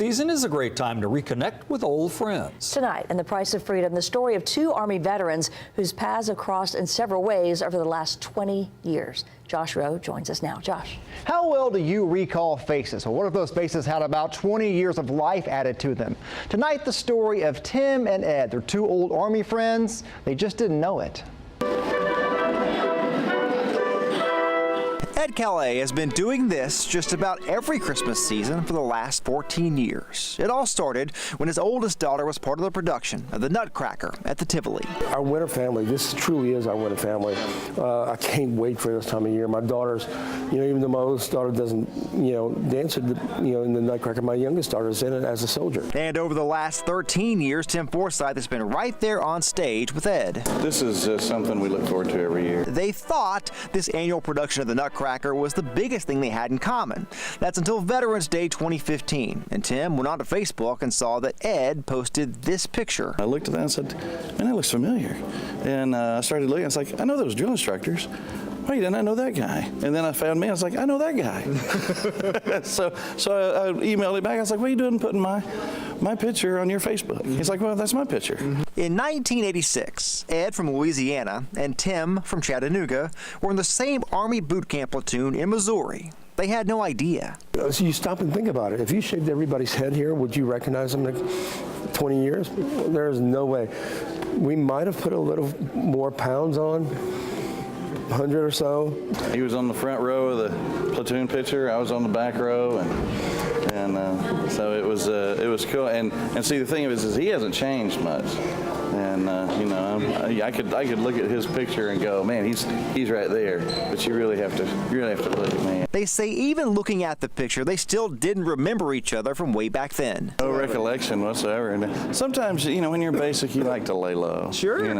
Season is a great time to reconnect with old friends. Tonight, in The Price of Freedom, the story of two Army veterans whose paths have crossed in several ways over the last 20 years. Josh Rowe joins us now. Josh. How well do you recall faces? Well, one of those faces had about 20 years of life added to them. Tonight, the story of Tim and Ed. They're two old Army friends. They just didn't know it. Ed Callais has been doing this just about every Christmas season for the last 14 years. It all started when his oldest daughter was part of the production of the Nutcracker at the Tivoli. Our winter family, this truly is our winter family. I can't wait for this time of year. My daughters, even though my oldest daughter doesn't, dance in the Nutcracker, my youngest daughter's in it as a soldier. And over the last 13 years, Tim Forsythe has been right there on stage with Ed. This is something we look forward to every year. They thought this annual production of the Nutcracker was the biggest thing they had in common. That's until Veterans Day 2015, and Tim went onto Facebook and saw that Ed posted this picture. I looked at that and said, man, that looks familiar. And I started looking, I was like, I know those drill instructors. Wait, didn't I know that guy? And then I found me, I was like, I know that guy. so I emailed him back, I was like, what are you doing putting my picture on your Facebook? He's like, well, that's my picture. In 1986, Ed from Louisiana and Tim from Chattanooga were in the same Army boot camp platoon in Missouri. They had no idea. So you stop and think about it. If you shaved everybody's head here, would you recognize them in 20 years? There's no way. We might have put a little more pounds on. 100 or so. He was on the front row of the platoon picture. I was on the back row, and so it was cool. And see, the thing is he hasn't changed much. And I could look at his picture and go, man, he's right there. But you really have to look, man. They say even looking at the picture, they still didn't remember each other from way back then. No recollection whatsoever. And sometimes, when you're basic, you like to lay low. Sure. And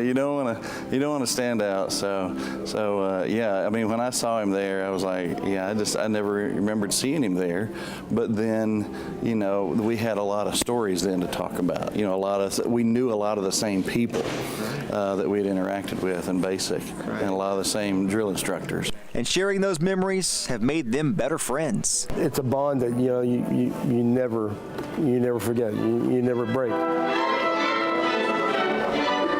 you don't want to stand out. So yeah. I mean, when I saw him there, I was like, yeah. I never remembered seeing him there. But then, we had a lot of stories then to talk about. We knew a lot of the same people that we'd interacted with in basic, and a lot of the same drill instructors. And sharing those memories have made them better friends. It's a bond that you never forget. You never break.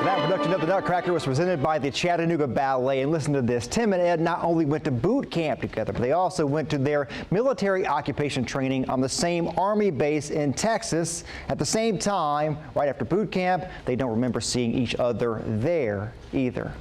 That production of the Nutcracker was presented by the Chattanooga Ballet. And listen to this, Tim and Ed not only went to boot camp together, but they also went to their military occupation training on the same Army base in Texas. At the same time, right after boot camp, they don't remember seeing each other there either.